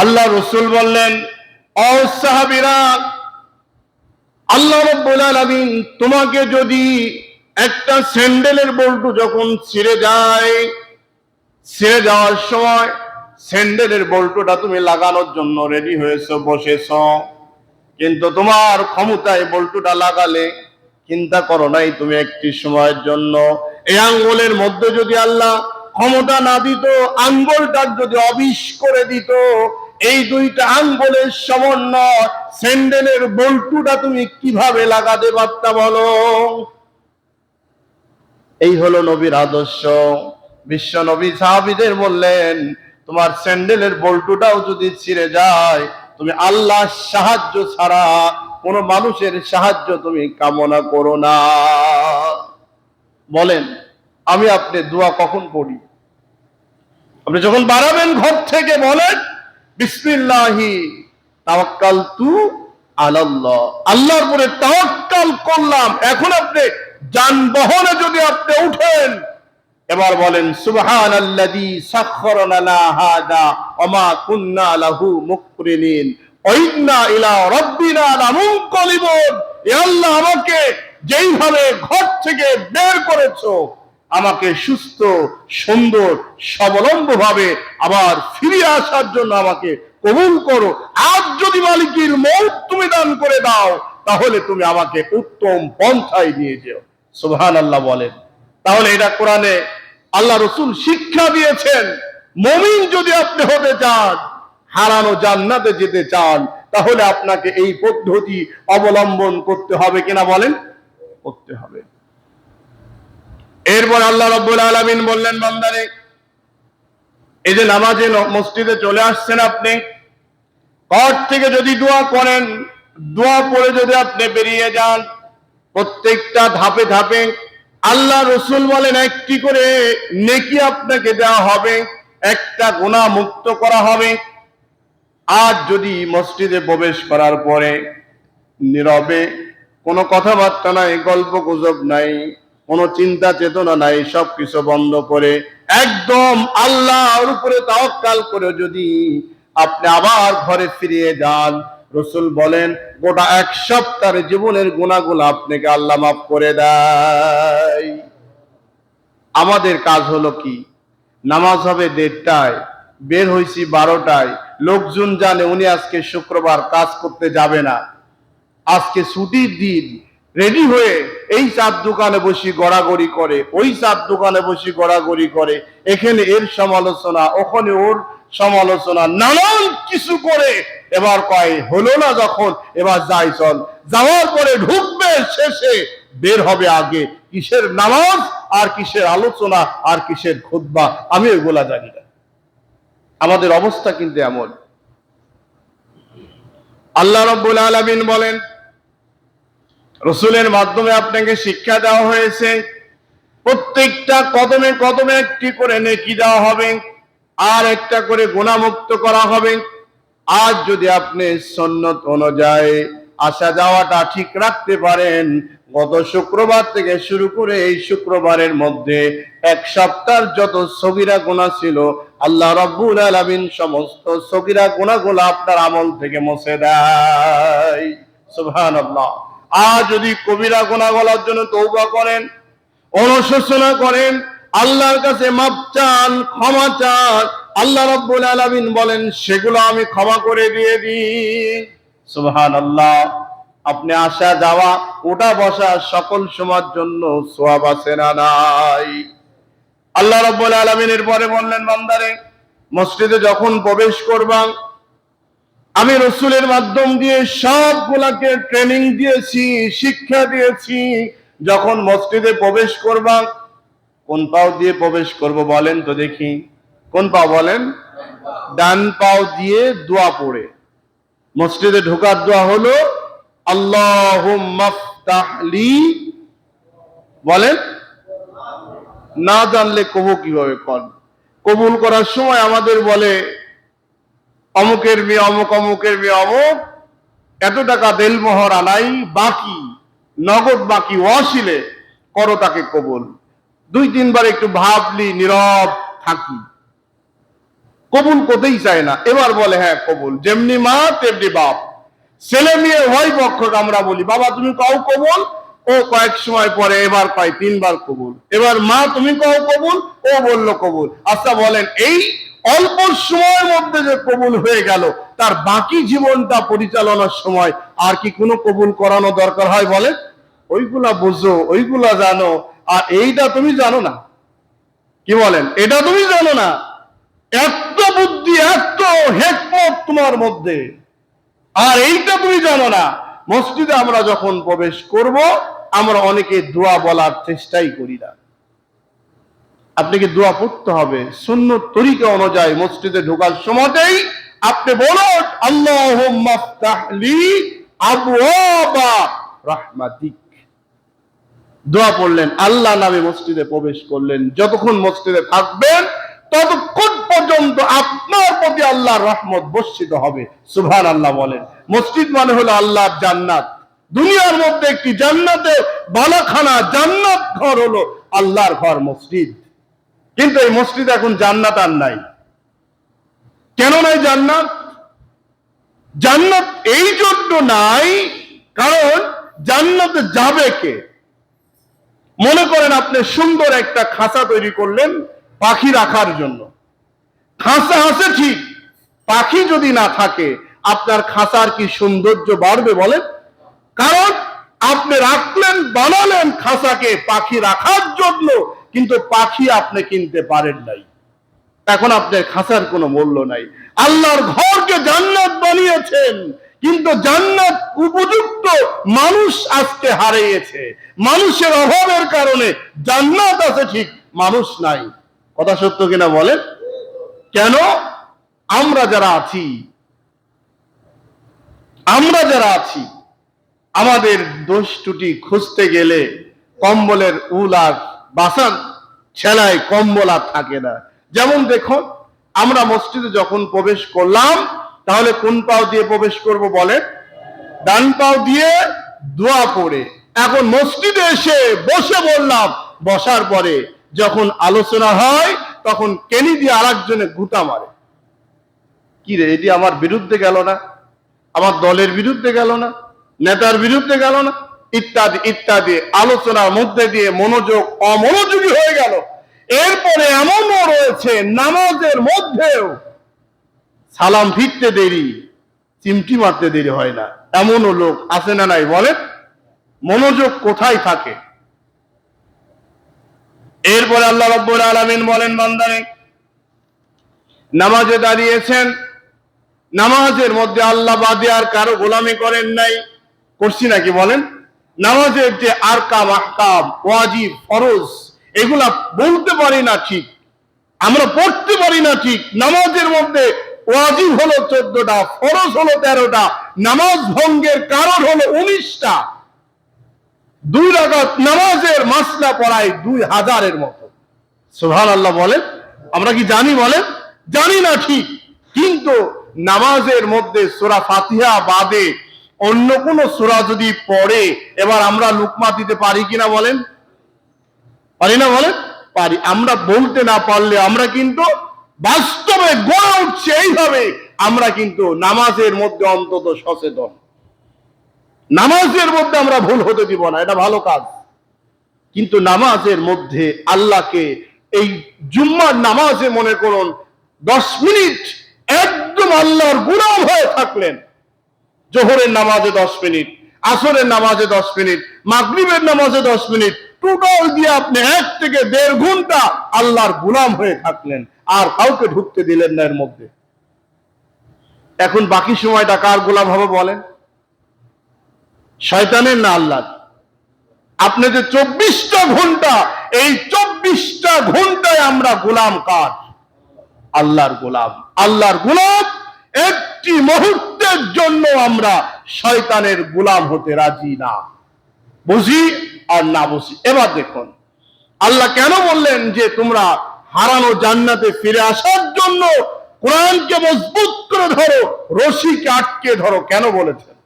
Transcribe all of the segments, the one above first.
আল্লাহ রসুল বললেন, ও সাহাবীরা, আল্লাহ রাব্বুল আলামিন তোমাকে যদি একটা স্যান্ডেলের বল্টু যখন ছিঁড়ে যাওয়ার সময় স্যান্ডেলের বল্টুটা তুমি লাগানোর জন্য রেডি হয়েছো, বসেছো, কিন্তু তোমার ক্ষমতায় বল্টুটা লাগালে চিন্তা করো নাই তুমি একটি সময়ের জন্য এই আঙ্গুলের মধ্যে যদি আল্লাহ ক্ষমতা না দিত, আঙ্গুলটা যদি অবিশ করে দিত, এই দুইটা আঙ্গুলের সমন্বয় স্যান্ডেলের বল্টুটা তুমি কিভাবে লাগাতে পারতা বলো? এই হলো নবীর আদর্শ। বিশ্ব নবী সাহাবীদের বললেন, তোমার স্যান্ডেলের বল্টুটাও যদি ছিঁড়ে যায়, তুমি আল্লাহর সাহায্য ছাড়া কোন মানুষের সাহায্য তুমি কামনা করো না। বলেন, আমি আপনি দোয়া কখন পড়ি? আপনি যখন বাড়াবেন ঘর থেকে বলেন, বিসমিল্লাহি তাওয়াক্কালতু আলাল্লাহ, আল্লাহর উপরে তাওয়াক্কাল করলাম। এখন আপনি যানবাহনে যদি আপনি উঠেন, এবার বলেন সুবহানাল্লাযী সাখখারা লানা হাযা ওয়া মা কুন্না লাহু মুকরিনিন ওয়া ইন্না ইলা রাব্বিনা লামুনকালিবুন। হে আল্লাহ, আমাকে যেইভাবে ঘর থেকে বের করেছো, আমাকে সুস্থ সুন্দর স্বাবলম্বভাবে আবার ফিরে আসার জন্য আমাকে কবুল করো। আজ যদি মালিকুল মউত তুমি দান করে দাও, তাহলে তুমি আমাকে উত্তম পন্থায় নিয়ে যাও। সুবহানাল্লাহ বলেন। তাহলে এটা কোরআনে আল্লাহ রসুল শিক্ষা দিয়েছেন। মুমিন যদি আপনি হতে চান, হারানো জান্নাতে যেতে চান, তাহলে আপনাকে এই পদ্ধতি অবলম্বন করতে হবে কিনা বলেন? করতে হবে। এরপর আল্লাহ রাব্বুল আলামিন বললেন, বান্দারে, এই যে নামাজে মসজিদে চলে আসছেন, আপনি ঘর থেকে যদি দোয়া করেন, দোয়া পড়ে যদি আপনি বেরিয়ে যান, প্রত্যেকটা ধাপে ধাপে আল্লাহ রসুল বলেন একটি করে নেকি আপনাকে দেওয়া হবে, একটা গুনাহ মুক্ত করা হবে। আজ যদি মসজিদে প্রবেশ করার পরে নীরবে, কোনো কথাবার্তা নাই, গল্প গুজব নাই, কোনো চিন্তা চেতনা নাই, সবকিছু বন্ধ করে একদম আল্লাহর উপরে তাওয়াক্কাল করে যদি আপনি আবার ঘরে ফিরে যান, রসুল বলেন গোটা এক সপ্তাহের জীবনের গুনাহগুলো আপনাকে আল্লাহ মাফ করে দেয়। আমাদের কাজ হলো কি? নামাজ হবে 1:30টায়, বের হইছি 12টায়, লোকজন জানে উনি আজকে শুক্রবার কাজ করতে যাবে না, আজকে ছুটির দিন, রেডি হয়ে এই চার দোকানে বসে গড়াগড়ি করে, ওই চার দোকানে বসে গড়াগড়ি করে, এখানে এর সমালোচনা, ওখানে ওর সমালোচনা, নানান কিছু করে এবার কয় হলো না যখন, এবার যাই চল। যাওয়ার পরে ঢুকবে শেষে, বের হবে আগে। কিসের নামাজ আর কিসের আলোচনা আর কিসের খুতবা, আমি ওগুলা জানি না। আমাদের অবস্থা কিন্তু এমন। আল্লাহ রাব্বুল আলামিন বলেন, রসুলের মাধ্যমে আপনাকে শিক্ষা দেওয়া হয়েছে, প্রত্যেকটা কদমে কদমে একটি করে নেকি দেওয়া হবে, আর একটা করে গুনাহ মুক্ত করা হবে। আজ যদি আপনি সুন্নত অনুযায়ী আসা যাওয়াটা ঠিক রাখতে পারেন, গত শুক্রবার থেকে শুরু করে এই শুক্রবারের মধ্যে এক সপ্তাহের যত সগীরা গুনাহ ছিল, আল্লাহ রাব্বুল আলামিন সমস্ত সগীরা গুনাহগুলো আপনার আমল থেকে মুছে দেয়। সুবহানাল্লাহ। আর যদি কবিরা গুনাহগুলোর জন্য তওবা করেন, অনুশোচনা করেন, আল্লাহর কাছে মাপ চান, ক্ষমা চান, আল্লাহ রাব্বুল আলামিন বলেন সেগুলো আমি ক্ষমা করে দিয়ে দিই। সুবহানাল্লাহ। আপনি আসা যাওয়া ওঠা বসা সকল সময়ের জন্য সওয়াব আছে না নাই? আল্লাহ রাব্বুল আলামিনের পরে বললেন, বান্দারে, মসজিদে যখন প্রবেশ করবা, আমি রসুলের মাধ্যম দিয়ে সবগুলাকে ট্রেনিং দিয়েছি, শিক্ষা দিয়েছি। যখন মসজিদে প্রবেশ করবা, কোন পাও দিয়ে প্রবেশ করব বলেন তো দেখি? কোন পাও বলেন? ডান পাও দিয়ে দোয়া পড়ে। মসজিদে ঢোকার দোয়া হলো আল্লাহুম্মা ফতাহ লি, বলেন। না জানলে কবু কিভাবে কর? কবুল করার সময় আমাদের বলে অমুকের মেয়ে অমুক, অমুকের মেয়ে অমুক, এত টাকা দেলমোহর আনাই বাকি, নগদ বাকি ওয়াসিলে করো তাকে কবুল। 2-3 বার একটু ভাবলি, নীরব থাকি। কবুল করতেই চায় না। এবার বলে হ্যাঁ কবুল, যেমনি মা তেমনি বাপ। ছেলে মেয়ে উভয় পক্ষকে আমরা বলি বাবা তুমি কও কবুল, ও কয়েক সময় পরে এবার পাই 3 বার কবুল। এবার মা তুমি কও কবুল, ও বলল কবুল। আচ্ছা বলেন এই অল্প সময়ের মধ্যে যে কবুল হয়ে গেল, তার বাকি জীবনটা পরিচালনার সময় আর কি কোনো কবুল করানো দরকার হয় বলেন? ওইগুলা বুঝো, ওইগুলা জানো, আর এইটা তুমি জানো না। কি বলেন? এটা তুমি জানো না। এত বুদ্ধি, এত হিকমত তোমার মধ্যে, আর এইটা তুমি জানো না। মসজিদে আমরা যখন প্রবেশ করব, আমরা অনেকে দোয়া বলার চেষ্টাই করি না। আপনাকে দোয়া পড়তে হবে সুন্নত তরিকা অনুযায়ী। মসজিদে ঢোকার সময়তেই আপনি বলুন আল্লাহুম্মা ফতাহ লি আবওয়াবা রাহমাতিক। দোয়া পড়লেন, আল্লাহ নামে মসজিদে প্রবেশ করলেন। যতক্ষণ মসজিদে থাকবেন ততক্ষণ পর্যন্ত আপনার প্রতি আল্লাহর রহমত বর্ষিত হবে। সুবহানাল্লাহ বলেন। মসজিদ মানে হলো আল্লাহর জান্নাত। দুনিয়ার মধ্যে একটি জান্নাতে বালাখানা, জান্নাত ঘর হলো আল্লাহর ঘর মসজিদ। কিন্তু এই মসজিদ এখন জান্নাত আর নাই। কেন নাই জান্নাত? জান্নাত এই জন্য নাই কারণ জান্নাতে যাবে কে? মনে করেন আপনি সুন্দর একটা খাঁচা তৈরি করলেন পাখি রাখার জন্য। খাঁচা আছে ঠিক, পাখি যদি না থাকে আপনার খাঁচার কি সৌন্দর্য বাড়বে বলেন? কারণ আপনি রাখলেন, বানালেন খাঁচাকে পাখি রাখার জন্য, কিন্তু পাখি আপনি কিনতে পারেন নাই। এখন আপনার খাঁচার কোনো মূল্য নাই। আল্লাহর ঘরকে জান্নাত বানিয়েছেন, কিন্তু জান্নাত উপযুক্ত মানুষ আজকে হারিয়েছে। মানুষের অভাবের কারণে জান্নাত আছে ঠিক, মানুষ নাই। কথা সত্য কিনা বলেন? কেন? আমরা যারা আছি আমাদের দোষ ত্রুটি খুঁজতে গেলে কম্বলের উল আর বাসার ছেলায় কম্বল আর থাকে না। যেমন দেখুন, আমরা মসজিদে যখন প্রবেশ করলাম, তাহলে কোন পাও দিয়ে প্রবেশ করব বলে? ডান পাও দিয়ে, দোয়া পড়ে। এখন মসজিদে এসে বসে বললাম, বসার পরে যখন আলোচনা হয় তখন কেনি দিয়ে আরেকজনে গুতা মারে। কি রে, এটি আমার বিরুদ্ধে গেল না, আমার দলের বিরুদ্ধে গেল না, নেতার বিরুদ্ধে গেল না, ইত্যাদি ইত্যাদি আলোচনার মধ্যে দিয়ে মনোযোগ অমনোযোগী হয়ে গেল। এরপরে এমনও রয়েছে নামাজের মধ্যেও সালাম ফিরতে দেরি, চিমটি মারতে দেরি হয় না। এমনও লোক আছে না নাই বলেন? মনোযোগ কোথায় থাকে? এরপরে আল্লাহ রাব্বুল আলামিন বলেন, বান্দারে নামাজে দাঁড়িয়েছেন, নামাজের মধ্যে আল্লাহ বাদে আর কারো গোলামি করেন নাই। করছি নাকি বলেন? নামাজের যে আরকাম, আহকাম, ওয়াজিব, ফরজ, এগুলা বলতে পারি না ঠিক, আমরা পড়তে পারি না ঠিক। নামাজের মধ্যে ওয়াজিব হলো 14টা, ফরজ হলো 13টা, নামাজ ভঙ্গের কারণ হলো 19টা। 2 রাকাত নামাজের মাসলা পড়ায় 2000-এর মতো। সুবহানাল্লাহ বলেন। আমরা কি জানি বলেন? জানি না ঠিক, কিন্তু নামাজের মধ্যে সূরা ফাতিহা বাদে অন্য কোন সূরা যদি পড়ে, এবার আমরা লুকমা দিতে পারি কিনা বলেন? পারি না বলেন? পারি। আমরা বলতে না পারলে আমরা কিন্তু বাস্তবে গড়ে উঠছে এইভাবে, আমরা কিন্তু নামাজের মধ্যে অন্তত সচেতন। নামাজের মধ্যে আমরা ভুল হতে দিব না, এটা ভালো কাজ। কিন্তু নামাজের মধ্যে আল্লাহকে, এই জুম্মার নামাজে মনে করুন 10 মিনিট একদম আল্লাহর গোলাম হয়ে থাকলেন। জোহরের নামাজে 10 মিনিট, আসরের নামাজে 10 মিনিট, মাগরিবের নামাজে 10 মিনিট, টোটাল দিয়ে আপনি 1 থেকে 1.5 ঘন্টা আল্লাহর গোলাম হয়ে থাকলেন, আর কাউকে ঢুকতে দিলেন না এর মধ্যে। এখন বাকি সময়টা কার গোলাম হবে বলেন? শয়তানের না আল্লাহর? আপনি যে 24টা ঘন্টা, এই 24টা ঘন্টায় আমরা গোলাম কার? আল্লাহর গোলাম। আল্লাহর গোলাম একটি মুহূর্তের জন্য আমরা শয়তানের গোলাম হতে রাজি না, বুঝি আর না বুঝি। এবার দেখুন আল্লাহ কেন বললেন যে তোমরা হারানো জান্নাতে ফিরে আসার জন্য কোরআনকে মজবুত করে ধরো, রশিকে আটকে ধরো। কেন বলেছেন?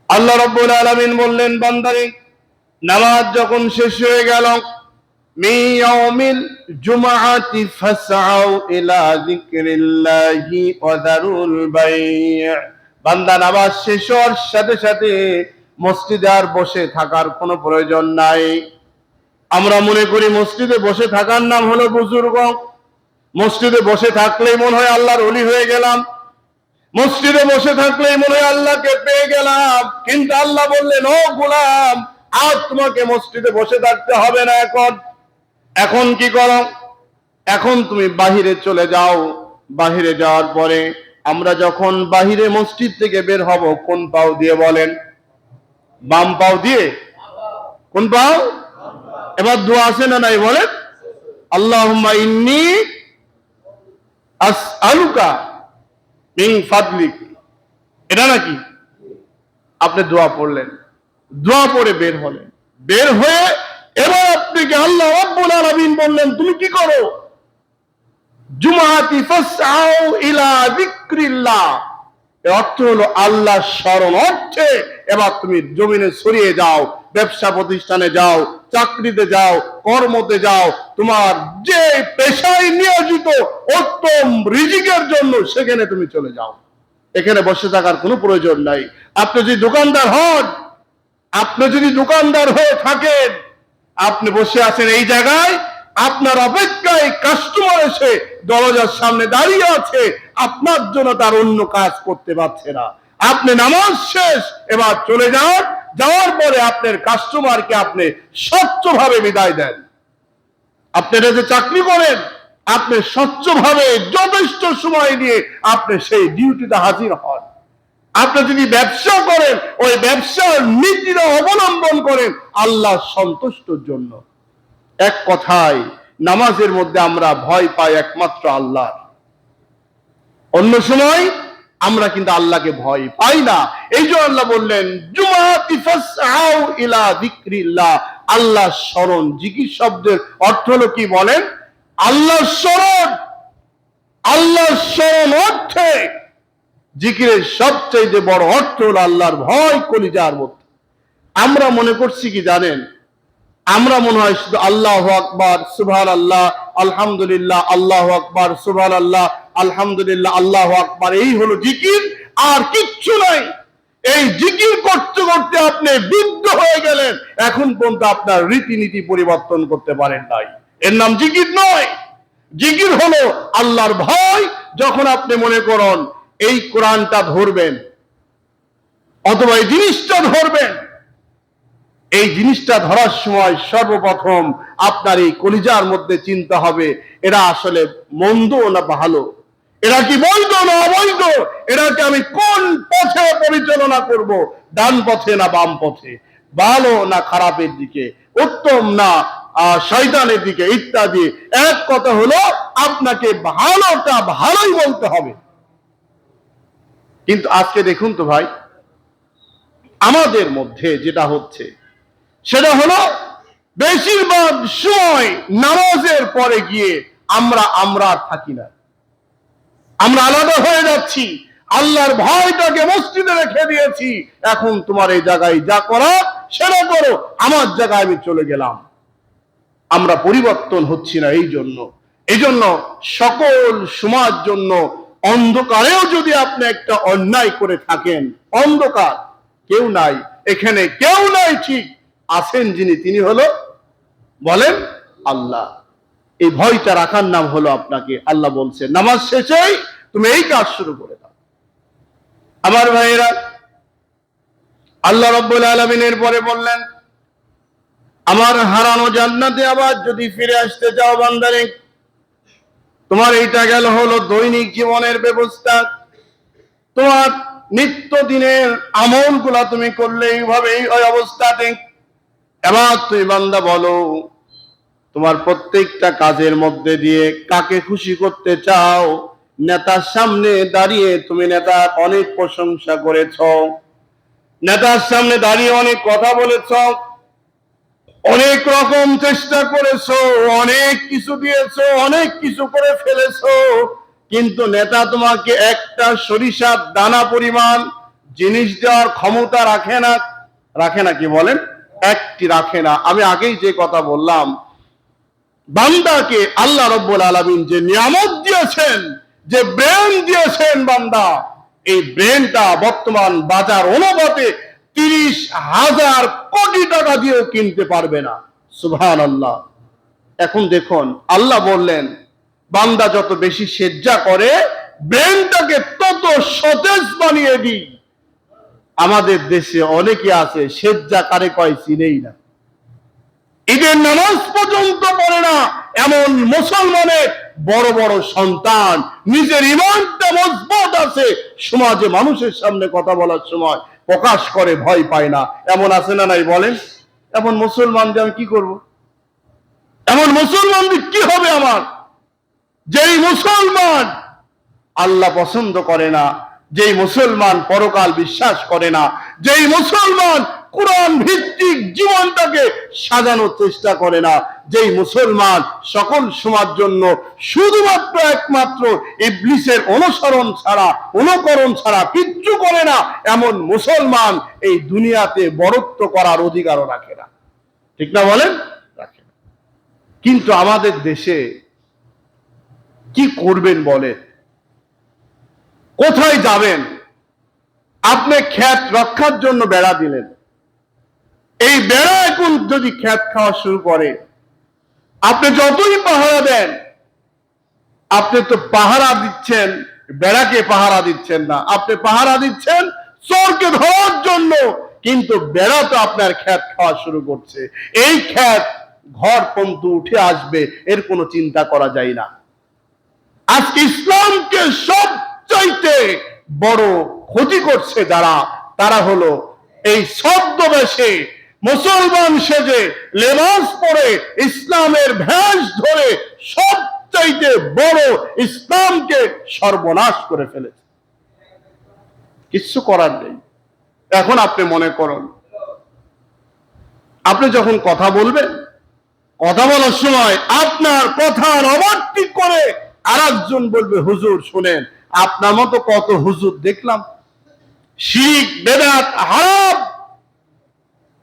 আল্লাহ রাব্বুল আলামিন বললেন, বান্দারে নামাজ যখন শেষ হয়ে গেল, মিন ইয়াউমিল জুমআতি ফাসআউ ইলা যিকরিল্লাহি ওয়া যারুল বাই'। বান্দা নামাজ শেষ হওয়ার সাথে সাথে মসজিদে আর বসে থাকার কোনো প্রয়োজন নাই। আমরা মনে করি মসজিদে বসে থাকার নাম হলো বুজুর্গ, মসজিদে বসে থাকলেই মনে হয় আল্লাহর ওলি হয়ে গেলাম, মসজিদে বসে থাকলেই মনে হয় আল্লাহকে পেয়ে গেলাম। কিন্তু আল্লাহ বললেন, ও গোলাম, আজ তোমাকে মসজিদে বসে থাকতে হবে না। এখন কি করো? এখন তুমি বাহিরে চলে যাও। বাহিরে যাওয়ার পরে আমরা যখন বাহিরে মসজিদ থেকে বের হব, কোন পাও দিয়ে বলেন? বাম পাও দিয়ে। কোন পাও? এবার দোয়া আছে না নাই বলেন? আল্লাহুম্মা ইন্নী আসআলুকা মিন ফাদলিক। এটা নাকি? আপনি দোয়া পড়লেন, দোয়া পড়ে বের হলেন, বের হয়ে এবার আপনাকে আল্লাহ রাব্বুল আলামিন বললেন, তুমি কি করো? জুমআতি ফাসআউ ইলা যিকরিল্লাহ। এর অর্থ হলো আল্লাহর স্মরণ অর্থে এবার তুমি জমিনে ছড়িয়ে যাও, ব্যবসা প্রতিষ্ঠানে যাও, চাকরিতে যাও, কর্মতে যাও, তোমার যে পেশায় নিয়োজিত উত্তম রিজিকের জন্য সেখানে তুমি চলে যাও। এখানে বসে থাকার কোনো প্রয়োজন নাই। আপনি যদি দোকানদার হন, আপনি যদি দোকানদার হয়ে থাকেন, আপনি বসে আছেন এই জায়গায়, আপনার অপেক্ষায় কাস্টমার এসে দরজার সামনে দাঁড়িয়ে আছে, আপনার জন্য তার অন্য কাজ করতে পারছে না। আপনি নামাজ শেষ, এবার চলে যান, যাওয়ার পরে আপনার কাস্টমারকে আপনি স্বচ্ছভাবে বিদায় দেন। আপনারা যে চাকরি করেন, আপনি স্বচ্ছভাবে যথেষ্ট সময় দিয়ে আপনি সেই ডিউটিতে হাজির হন। আপনি যদি ব্যবসা করেন, ওই ব্যবসার নীতিটা অবলম্বন করেন আল্লাহর সন্তুষ্টর জন্য। এক কথায় নামাজের মধ্যে আমরা ভয় পাই একমাত্র আল্লাহ। অন্য সময় আমরা কিন্তু আল্লাহকে ভয় পাই না। এই জন্য আল্লাহ বললেন, জুমআতি ফাসআউ ইলা যিকরিল্লাহ। আল্লাহ স্মরণ, জিকির শব্দের অর্থ হলো কি বলেন? আল্লাহ স্মরণ। আল্লাহ স্মরণ অর্থে জিকিরের সবচেয়ে বড় অর্থ হলো আল্লাহর ভয় কলিজার মধ্যে। আমরা মনে করছি কি জানেন? আমরা মনে হয় শুধু আল্লাহু আকবার, সুবহানাল্লাহ, আলহামদুলিল্লাহ, আল্লাহু আকবার, সুবহানাল্লাহ, আলহামদুলিল্লাহ, আল্লাহু আকবার, এই হলো জিকির, আর কিচ্ছু নাই। এই জিকির করতে করতে আপনি বৃদ্ধ হয়ে গেলেন, এখন পর্যন্ত আপনার রীতিনীতি পরিবর্তন করতে পারেন নাই। এর নাম জিকির নয়। জিকির হলো আল্লাহর ভয়। যখন আপনি মনে করেন এই কোরআনটা ধরবেন অথবা এই জিনিসটা ধরবেন, এই জিনিসটা ধরার সময় সর্বপ্রথম আপনার এই কলিজার মধ্যে চিন্তা হবে, এরা আসলে মন্দ না ভালো, এরা কি বৈধ না অবৈধ, এটাকে আমি কোন পথে পরিচালনা করব, ডান পথে না বাম পথে, ভালো না খারাপের দিকে, উত্তম না শয়তানের দিকে, ইত্যাদি। এক কথা হলো আপনাকে ভালোটা ভালোই বলতে হবে। কিন্তু আজকে দেখুন তো ভাই, আমাদের মধ্যে যেটা হচ্ছে সেটা হলো বেশিরভাগ সময় নামাজের পরে গিয়ে আমরা আর থাকি না, আমরা আলাদা হয়ে যাচ্ছি। আল্লাহর ভয়টাকে মসজিদে রেখে দিয়েছি, এখন তোমার এই জায়গায় যা করা সেটা করো, আমার জায়গায় আমি চলে গেলাম। আমরা পরিবর্তন হচ্ছি না। এই জন্য সকল সমাজ জন্য অন্ধকারেও যদি আপনি একটা অন্যায় করে থাকেন, অন্ধকার কেউ নাই, এখানে কেউ নাই, ঠিক আছেন যিনি, তিনি হলো বলেন আল্লাহ। এই ভয়টা রাখার নাম হলো আপনাকে আল্লাহ বলছে নামাজ শেষেই তুমি এই কাজ শুরু করে দাও। আমার ভাইয়েরা, আল্লাহ রাব্বুল আলামিনের পরে বললেন, আমার হারানো জান্নাতে আবার যদি ফিরে আসতে চাও বান্দারে, তোমার এইটা গেল হলো দৈনিক জীবনের ব্যবস্থা। তোমার নিত্যদিনের আমলগুলা তুমি করলে এইভাবে ওই অবস্থাতে। এবার তুই বান্দা বলো, তোমার প্রত্যেকটা কাজের মধ্যে দিয়ে কাকে খুশি করতে চাও? নেতার সামনে দাঁড়িয়ে তুমি নেতার অনেক প্রশংসা করেছ, নেতার সামনে দাঁড়িয়ে অনেক কথা বলেছ, অনেক রকম চেষ্টা করেছো, অনেক কিছু দিয়েছো, অনেক কিছু করে ফেলেছো, কিন্তু নেতা তোমাকে একটা সরিষার দানা পরিমাণ জিনিস দেওয়ার ক্ষমতা রাখে না কি বলেন? একটি রাখে না। আমি আগেই যে কথা বললাম, বান্দাকে আল্লাহ রাব্বুল আলামিন যে নিয়ামত দিয়েছেন, যে ব্রেন দিয়েছেন বান্দা, এই ব্রেনটা বর্তমান বাজার অনুপাতে 30,000 কোটি টাকা দিয়েও কিনতে পারবে না। সুবহানাল্লাহ। এখন দেখুন, আল্লাহ বললেন বান্দা যত বেশি সেজদা করে ব্রেনটাকে তত সতেজ বানিয়ে দিই। আমাদের দেশে অনেকে আছে সেজদা কারে কয় চিনেই না, ঈদের নামাজ পর্যন্ত পড়ে না এমন মুসলমানের বড় বড় সন্তান, নিজের ঈমানটা মজবুত আছে, সমাজে মানুষের সামনে কথা বলার সময় প্রকাশ করে ভয় পায় না, এমন আছে না নাই বলেন? এমন মুসলমানদের আমি কি করব? এমন মুসলমানদের কি হবে আমার? যেই মুসলমান আল্লাহ পছন্দ করে না, যেই মুসলমান পরকাল বিশ্বাস করে না, যেই মুসলমান কোরআন ভিত্তিক জীবনটাকে সাজানোর চেষ্টা করে না, যেই মুসলমান সকল সমাজ জন্য শুধুমাত্র একমাত্র ইবলিসের অনুসরণ ছাড়া, অনুকরণ ছাড়া কিচ্ছু করে না, এমন মুসলমান এই দুনিয়াতে বড়ত্ব করার অধিকারও রাখে না। ঠিক না বলেন? রাখে না। কিন্তু আমাদের দেশে কি করবেন বলেন? কোথায় যাবেন? আপনি ক্ষেত রক্ষার জন্য বেড়া দিলেন, এই বেড়া এখন যদি ক্ষেত খাওয়া শুরু করে, আপনি যতই পাহারা দেন, আপনি তো পাহারা দিচ্ছেন, বেড়াকে পাহারা দিচ্ছেন না, আপনি পাহারা দিচ্ছেন চোরকে ধরার জন্য, কিন্তু বেড়া তো আপনার ক্ষেত খাওয়া শুরু করছে। এই ক্ষেত ঘর পর্যন্ত উঠে আসবে, এর কোনো চিন্তা করা যায় না। আজকে ইসলামকে সবচাইতে বড় ক্ষতি করছে যারা, তারা হলো এই ছদ্মবেশে মুসলমান সেজে লেবাস পরে ইসলামের ভেষ ধরে সবচাইতে বড় ইসলামকে সর্বনাশ করে ফেলেছে। কিচ্ছু করার নেই। এখন আপনি মনে করুন, আপনি যখন কথা বলবেন, কথা বলার সময় আপনার কথার অবাধ্য করে আরেকজন বলবে হুজুর শুনেন, আপনার মতো কত হুজুর দেখলাম, শিরক বেদাত হারাম,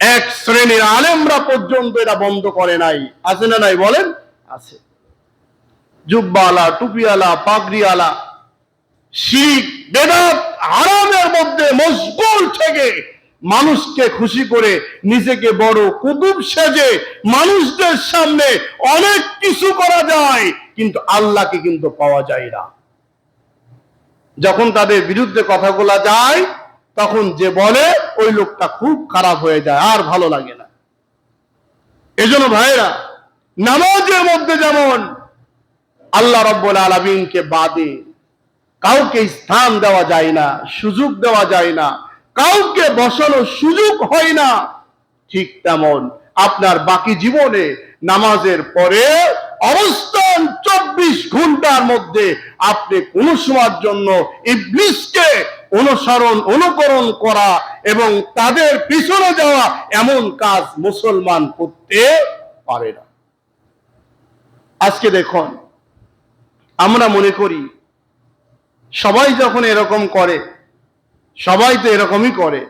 এক শ্রেণীর আলেমরা পর্যন্ত এটা বন্ধ করে নাই। আছে না নাই বলেন? আছে। জুব্বাওয়ালা, টুপিওয়ালা, পাগড়িওয়ালা শিরক বেদাত হারামের মধ্যে মশগুল থেকে মানুষকে খুশি করে নিজেকে বড় কুতুব সেজে মানুষদের সামনে অনেক কিছু করা যায়, কিন্তু আল্লাহকে কিন্তু পাওয়া যায় না। যখন তাদের বিরুদ্ধে কথা বলা যায়, তখন যে বলে ওই লোকটা খুব খারাপ হয়ে যায়, আর ভালো লাগে না। এজন্য ভাইরা, নামাজের মধ্যে যেমন আল্লাহ রাব্বুল আলামিনকে বাদে কাউকে স্থান দেওয়া যায় না, সুযোগ দেওয়া যায় না, কাউকে বসানোর সুযোগ হয় না, ঠিক তেমন আপনার বাকি জীবনে নামাজের পরে অবস্থান 24 ঘন্টার মধ্যে আপনি কোন সময়ের জন্য ইবলিসকে অনুসরণ অনুকরণ করা এবং তাদের পিছনে যাওয়া এমন কাজ মুসলমান করতে পারে না। আজকে দেখুন, আমরা মনে করি সবাই যখন এরকম করে, সবাই তো এরকমই করে,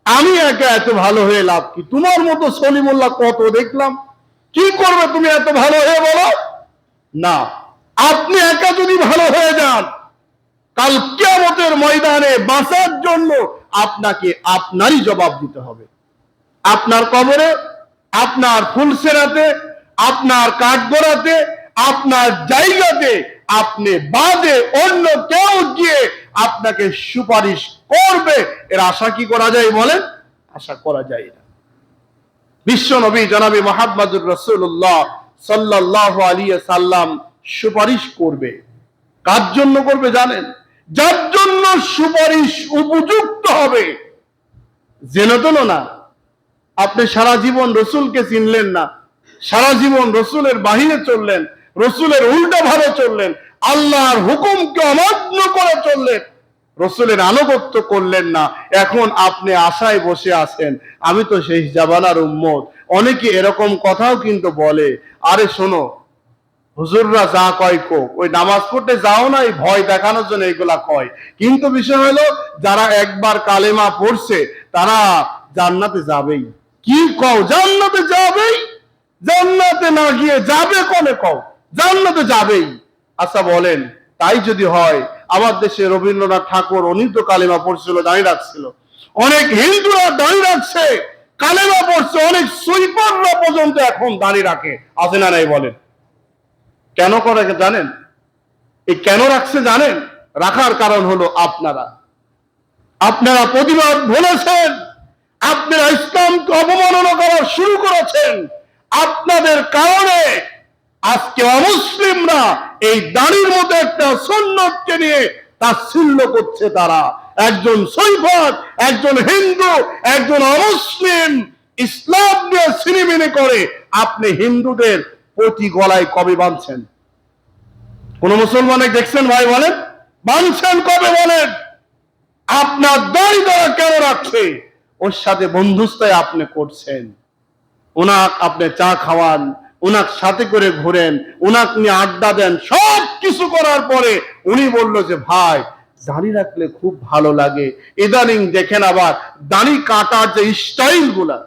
আমি একা এত ভালো হয়ে লাভ কি? তোমার মতো সলিমুল্লাহ কত দেখলাম, কি করবে তুমি এত ভালো হয়ে? বলো না। আপনি একা যদি ভালো হয়ে যান, কাল কিয়ামতের ময়দানে বাঁচার জন্য আপনাকে আপনারই জবাব দিতে হবে। আপনার কবরে, আপনার ফুলসেরাতে, আপনার কাঠগড়াতে, আপনার জায়গাতে আপনি বাদে অন্য কেউ গিয়ে আপনাকে সুপারিশ করবে, এর আশা কি করা যায় বলেন? আশা করা যায় না। বিশ্ব নবী জনাবে মুহাম্মদুর রাসূলুল্লাহ সাল্লাল্লাহু আলাইহি সাল্লাম সুপারিশ করবে। কার জন্য করবে জানেন? যার জন্য সুপারিশ উপযুক্ত হবে। জেনে তো না, আপনি সারা জীবন রসুলকে চিনলেন না, সারা জীবন রসুলের বাহিরে চললেন, রসুলের উল্টা ভাবে চললেন, আল্লাহর হুকুমকে অমান্য করে চললেন, রসুলের আনুগত্য করলেন না। এখন আপনি আশায় বসে আছেন আমি তো শেষ জামানার উম্মত। অনেকে এরকম কথাও কিন্তু বলে, আরে শোনো, হুজুররা যা কয় কোক, ওই নামাজ পড়তে যাও না, এই ভয় দেখানোর জন্য এগুলা কয়। কিন্তু বিষয় হলো, যারা একবার কালেমা পড়ছে তারা জান্নাতে যাবেই। কি কও? জান্নাতে যাবেই। জান্নাতে না গিয়ে যাবে কোনে কও? জান্নাতে যাবেই। আচ্ছা বলেন, তাই যদি হয়, আমার দেশে রবীন্দ্রনাথ ঠাকুর উনি তো কালেমা পড়ছিল, দাঁড়িয়ে রাখছিল, অনেক হিন্দুরা দাঁড়িয়ে রাখছে, কালেমা পড়ছে, অনেক সুইপাররা পর্যন্ত এখন দাঁড়িয়ে রাখে, আছে না নাই বলেন? কেন করে জানেন? এই কেন রাখছে জানেন? রাখার কারণ হলো আপনারা প্রতিবাদ বলেছেন, আপনারা ইসলামকে অবমাননা করা শুরু করেছেন। আপনাদের কারণে আজকে অমুসলিমরা এই দাড়ির মতো একটা সুন্নতকে নিয়ে তাচ্ছিল্য করছে। তারা একজন সৈফত, একজন হিন্দু, একজন অমুসলিম ইসলাম নিয়ে ছিনিমিনি করে। আপনি হিন্দুদের প্রতি গলায় কবে বাঁধছেন? কোন মুসলমানে দেখছেন ভাই বলেন? বাঁধছেন কবে বলেন? আপনার দাড়ি দ্বারা কেন রাখছে? ওর সাথে বন্ধুস্থায় আপনি করছেন, ওনাক আপনি চা খাওয়ান, ওনাক সাথে করে ঘুরেন, ওনাক নিয়ে আড্ডা দেন, সব কিছু করার পরে উনি বলল যে ভাই দাড়ি রাখলে খুব ভালো লাগে। ইদানিং দেখেন আবার দাড়ি কাটার যে স্টাইল গুলা,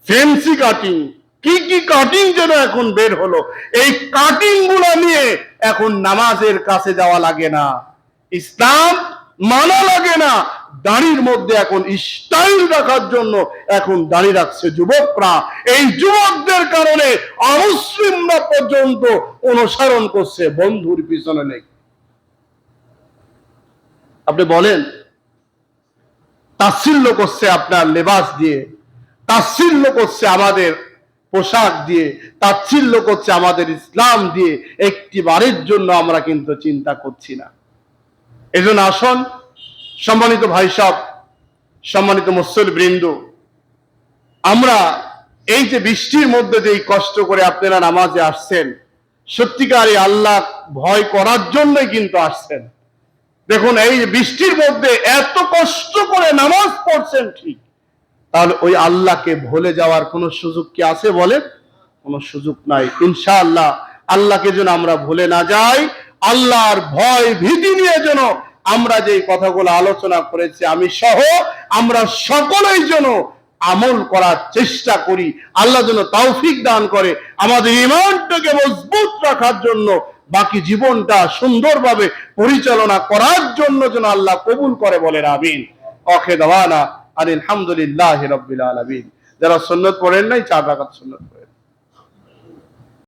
ফ্যান্সি কাটিং, কি কি কাটিং যেন এখন বের হলো, এই কাটিং গুলা নিয়ে এখন নামাজের কাছে যাওয়া লাগে না, ইসলাম মানা লাগে না, দাড়ির মধ্যে এখন স্টাইল রাখার জন্য এখন দাড়ি রাখছে যুবকরা। এই যুবকদের কারণে অমুসলিমরা পর্যন্ত অনুসরণ করছে, বন্ধুর পিছনে নেই। আপনি বলেন, তাচ্ছিল্য করছে আপনার লেবাস দিয়ে, তাচ্ছিল্য করছে আমাদের পোশাক দিয়ে, তাচ্ছিল্য করছে আমাদের ইসলাম দিয়ে। একটি বারের জন্য আমরা কিন্তু চিন্তা করছি না। এজন্য আসুন সম্মানিত ভাই সব, সম্মানিত মুসল্লি বৃন্দ, আমরা এই যে বৃষ্টির মধ্যে যে কষ্ট করে আপনারা নামাজে আসছেন, সত্যিকারই আল্লাহ ভয় করার জন্যই কিন্তু আসছেন। দেখুন এই বৃষ্টির মধ্যে এত কষ্ট করে নামাজ পড়ছেন, ঠিক, তাহলে ওই আল্লাহকে ভুলে যাওয়ার কোন সুযোগ কি আছে বলেন? কোন সুযোগ নাই। ইনশাআল্লাহ আল্লাহকে যেন আমরা ভুলে না যাই, আল্লাহর ভয় ভীতি নিয়ে যেন আমরা যে কথাগুলো আলোচনা করেছি আমি সহ আমরা সকলেই যেন আমল করার চেষ্টা করি। আল্লাহ যেন তৌফিক দান করে আমাদের ঈমানটাকে মজবুত রাখার জন্য, বাকি জীবনটা সুন্দরভাবে পরিচালনা করার জন্য যেন আল্লাহ কবুল করে, বলেন আমিন। আখির দাওয়ানা আলহামদুলিল্লাহি রাব্বিল আলামিন। যারা সুন্নাত পড়েন নাই 4 রাকাত সুন্নাত পড়েন।